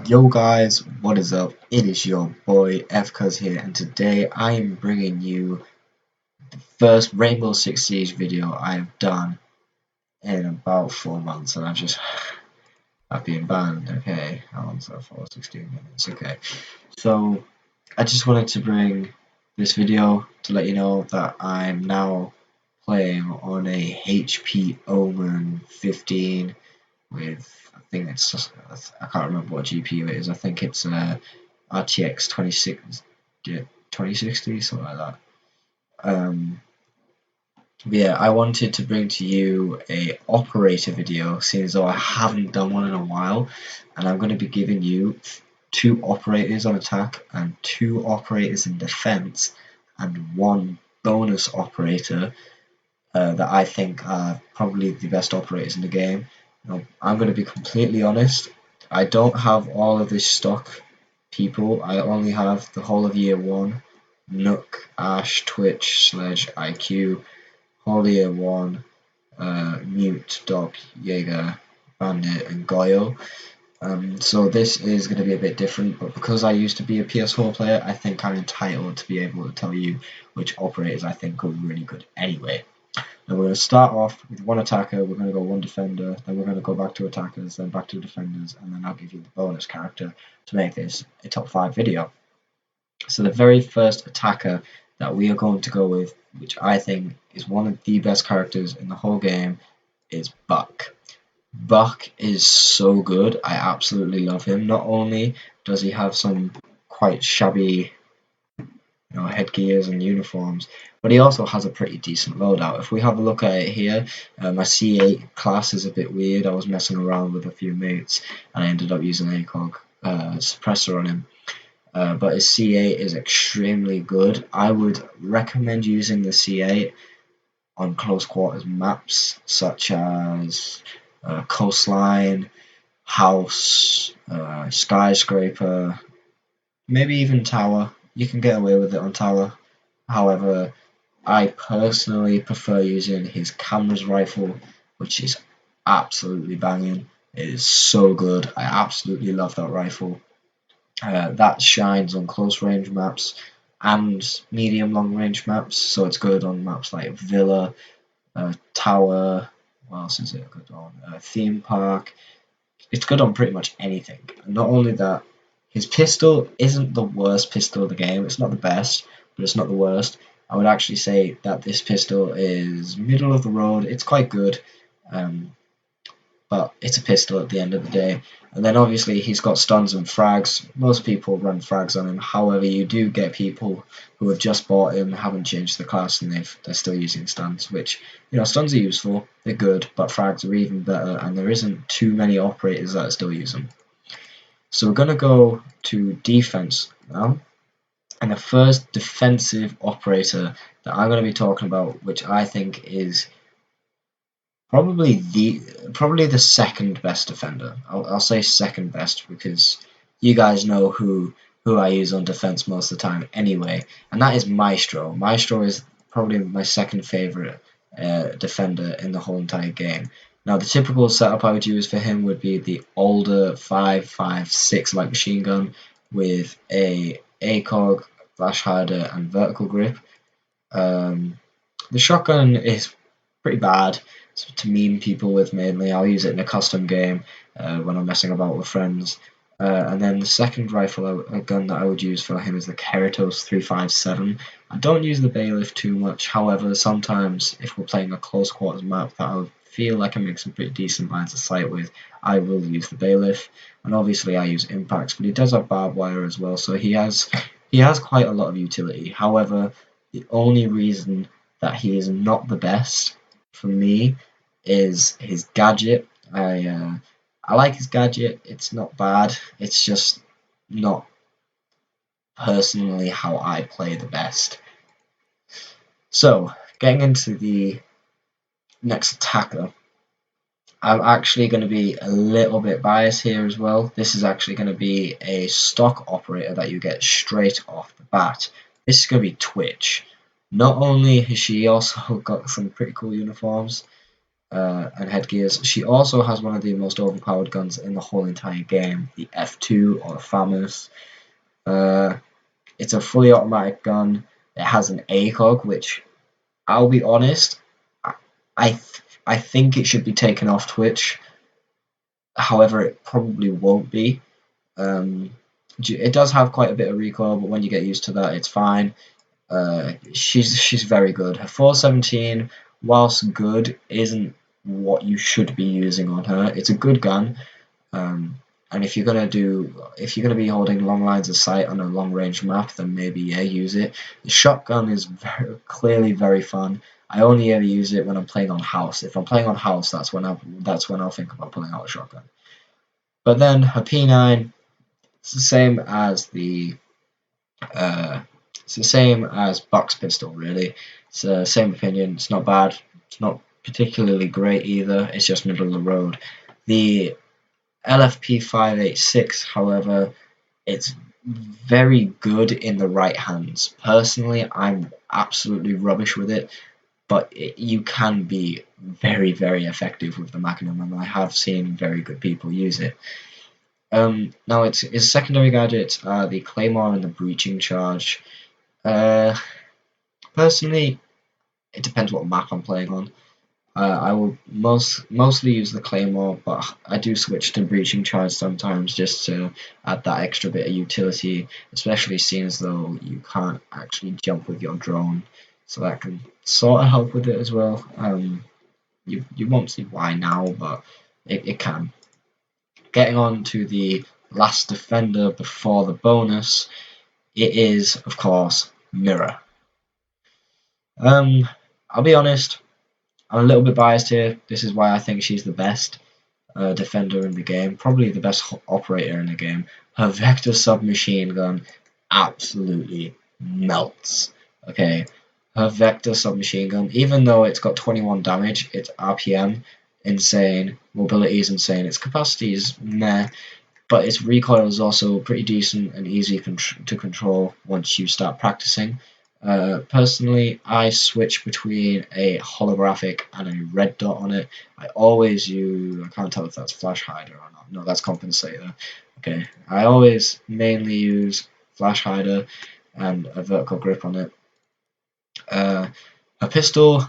Yo guys, what is up? It is your boy FCuz here, and today I am bringing you the first Rainbow Six Siege video I have done in about 4 months, and I've been banned. Okay, how long is that for? 16 minutes. Okay, so I just wanted to bring this video to let you know that I'm now playing on a HP Omen 15 with, I think it's just, I can't remember what GPU it is. I think it's RTX 2060, something like that. But yeah, I wanted to bring to you a operator video, seeing as though I haven't done one in a while, and I'm going to be giving you 2 operators on attack and 2 operators in defense, and 1 bonus operator that I think are probably the best operators in the game. Now, I'm going to be completely honest. I don't have all of this stock people. I only have the whole of year 1, Nook, Ash, Twitch, Sledge, IQ, whole of year 1, Mute, Doc, Jaeger, Bandit, and Goyle. So this is going to be a bit different, but because I used to be a PS4 player, I think I'm entitled to be able to tell you which operators I think are really good anyway. Now we're going to start off with 1 attacker, we're going to go 1 defender, then we're going to go back to attackers, then back to defenders, and then I'll give you the bonus character to make this a top 5 video. So the very first attacker that we are going to go with, which I think is one of the best characters in the whole game, is Buck. Buck is so good, I absolutely love him. Not only does he have some quite shabby headgears and uniforms, but he also has a pretty decent loadout. If we have a look at it here, my C8 class is a bit weird. I was messing around with a few mates and I ended up using ACOG suppressor on him. But his C8 is extremely good. I would recommend using the C8 on close quarters maps such as Coastline, House, Skyscraper, maybe even Tower. You can get away with it on Tower. However, I personally prefer using his Cameras rifle, which is absolutely banging. It is so good. I absolutely love that rifle. That shines on close range maps and medium long range maps, so it's good on maps like Villa, Tower. What else is it good on? Theme Park. It's good on pretty much anything. And not only that, his pistol isn't the worst pistol of the game. It's not the best, but it's not the worst. I would actually say that this pistol is middle of the road. It's quite good, but it's a pistol at the end of the day. And then obviously he's got stuns and frags. Most people run frags on him. However, you do get people who have just bought him, haven't changed the class, and they're still using stuns, which, stuns are useful, they're good, but frags are even better, and there isn't too many operators that still use them. So we're going to go to defense now. And the first defensive operator that I'm going to be talking about, which I think is probably the second best defender. I'll say second best because you guys know who I use on defense most of the time anyway, and that is Maestro. Maestro is probably my second favorite defender in the whole entire game. Now the typical setup I would use for him would be the older 5.56 light machine gun with a ACOG, flash hider, and vertical grip. The shotgun is pretty bad to meme people with mainly. I'll use it in a custom game when I'm messing about with friends. And then the second rifle gun that I would use for him is the Keratos 357. I don't use the Bailiff too much, however, sometimes if we're playing a close quarters map that I feel like I make some pretty decent lines of sight with, I will use the Bailiff. And obviously I use impacts, but he does have barbed wire as well, so he has quite a lot of utility. However, the only reason that he is not the best for me is his gadget. I like his gadget. It's not bad. It's just not personally how I play the best. So, getting into the next attacker, I'm actually going to be a little bit biased here as well. This is actually going to be a stock operator that you get straight off the bat. This is going to be Twitch. Not only has she also got some pretty cool uniforms, and headgears. She also has one of the most overpowered guns in the whole entire game, the F2 or FAMAS. It's a fully automatic gun. It has an ACOG, which I'll be honest, I think it should be taken off Twitch. However, it probably won't be. It does have quite a bit of recoil, but when you get used to that, it's fine. She's very good. Her 417, whilst good, isn't what you should be using on her. It's a good gun, and if you're gonna be holding long lines of sight on a long range map, then maybe yeah, use it. The shotgun is clearly very fun. I only ever use it when I'm playing on house. If I'm playing on house, that's when I'll think about pulling out a shotgun. But then her P9, it's the same as box pistol really. It's the same opinion. It's not bad. It's not particularly great either. It's just middle of the road. The LFP 586, however, it's very good in the right hands. Personally, I'm absolutely rubbish with it, but you can be very, very effective with the Magnum, and I have seen very good people use it. Now, its secondary gadgets are the Claymore and the Breaching Charge. Personally, it depends what map I'm playing on. I will mostly use the Claymore, but I do switch to Breaching Charge sometimes just to add that extra bit of utility, especially seeing as though you can't actually jump with your drone, so that can sort of help with it as well. You won't see why now, but it can. Getting on to the last defender before the bonus, it is, of course, Mira. I'll be honest, I'm a little bit biased here. This is why I think she's the best defender in the game, probably the best operator in the game. Her Vector submachine gun absolutely melts. Okay, her Vector submachine gun, even though it's got 21 damage, its RPM insane, mobility is insane, its capacity is meh, but its recoil is also pretty decent and easy to control once you start practicing. Personally, I switch between a holographic and a red dot on it. I always use, I can't tell if that's flash hider or not. No, that's compensator. Okay, I always mainly use flash hider and a vertical grip on it. A pistol,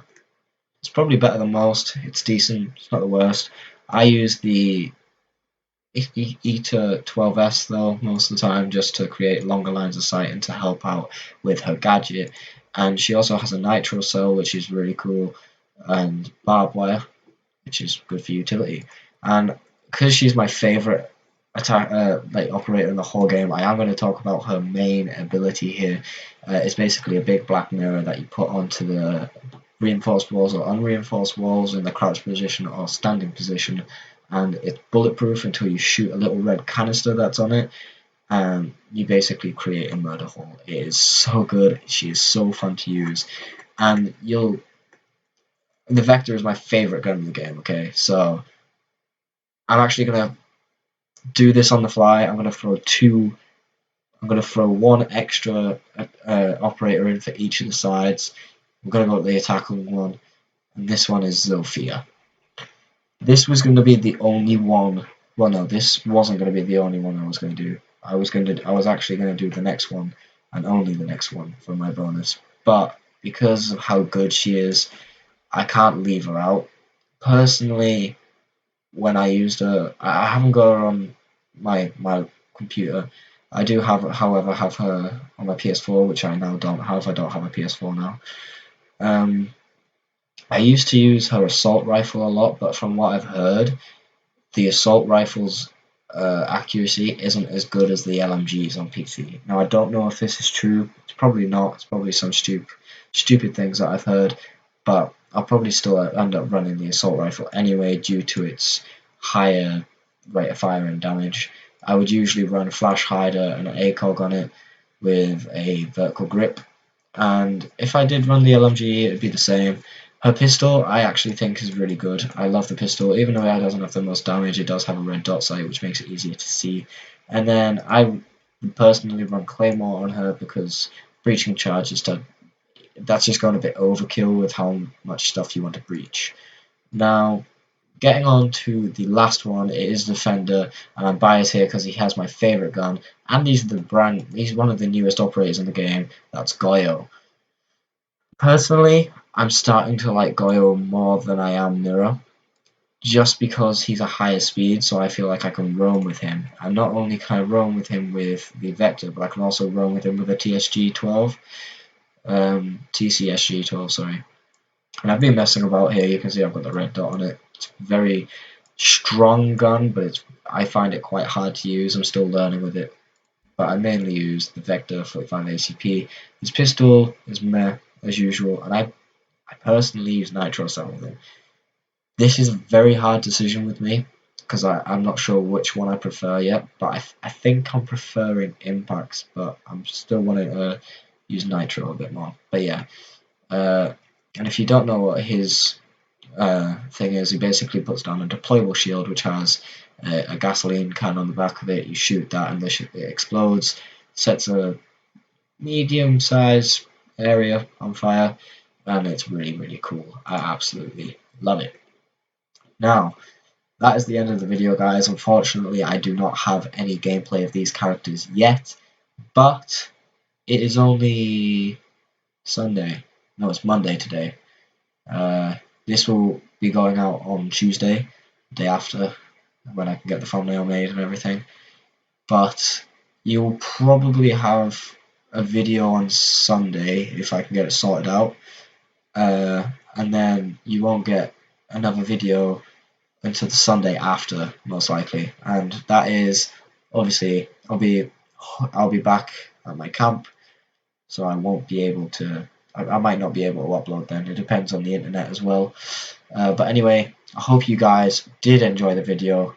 it's probably better than most. It's decent. It's not the worst. I use the ETA 12S though most of the time, just to create longer lines of sight and to help out with her gadget. And she also has a nitro cell, which is really cool, and barbed wire, which is good for utility. And because she's my favorite operator in the whole game, I am going to talk about her main ability here. It's basically a big black mirror that you put onto the reinforced walls or unreinforced walls in the crouch position or standing position, and it's bulletproof until you shoot a little red canister that's on it, and you basically create a murder hole. It is so good. She is so fun to use, and the Vector is my favorite gun in the game. Okay, so I'm actually gonna do this on the fly. I'm gonna throw one extra operator in for each of the sides. I'm gonna go with the attacking one, and this one is Zofia. This was going to be the only one. Well, no, this wasn't going to be the only one I was going to do. I was actually going to do the next one, and only the next one for my bonus. But because of how good she is, I can't leave her out. Personally, when I used her, I haven't got her on my computer. I do however, have her on my PS4, which I now don't have. I don't have a PS4 now. I used to use her assault rifle a lot, but from what I've heard, the assault rifle's accuracy isn't as good as the LMGs on PC. Now, I don't know if this is true. It's probably not. It's probably some stupid things that I've heard, but I'll probably still end up running the assault rifle anyway due to its higher rate of fire and damage. I would usually run flash hider and an ACOG on it with a vertical grip, and if I did run the LMG, it'd be the same. Her pistol, I actually think, is really good. I love the pistol. Even though it doesn't have the most damage, it does have a red dot sight, which makes it easier to see. And then I would personally run Claymore on her because Breaching Charge that's just going a bit overkill with how much stuff you want to breach. Now, getting on to the last one, it is Defender, and I'm biased here because he has my favourite gun, and he's one of the newest operators in the game, that's Goyo. Personally, I'm starting to like Goyo more than I am Nura, just because he's a higher speed, so I feel like I can roam with him. And not only can I roam with him with the Vector, but I can also roam with him with a TSG-12, TCSG-12, sorry. And I've been messing about here. You can see I've got the red dot on it. It's a very strong gun, but I find it quite hard to use. I'm still learning with it. But I mainly use the Vector 45 ACP. His pistol is meh, as usual, and I personally use Nitro Cell with him. This is a very hard decision with me, because I'm not sure which one I prefer yet, but I think I'm preferring Impacts, but I'm still wanting to use Nitro a bit more. But yeah, and if you don't know what his thing is, he basically puts down a deployable shield which has a gasoline can on the back of it. You shoot that and it explodes, sets a medium sized area on fire, and it's really cool. I absolutely love it. Now, that is the end of the video, guys. Unfortunately, I do not have any gameplay of these characters yet, but it is only Sunday. No, it's Monday today. This will be going out on Tuesday, the day after, when I can get the thumbnail made and everything. But you'll probably have a video on Sunday if I can get it sorted out, and then you won't get another video until the Sunday after, most likely. And that is obviously I'll be back at my camp, so I won't be able to. I might not be able to upload then. It depends on the internet as well. But anyway, I hope you guys did enjoy the video.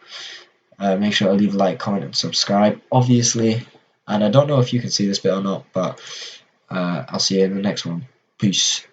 Make sure to leave a like, comment, and subscribe, obviously. And I don't know if you can see this bit or not, but I'll see you in the next one. Peace.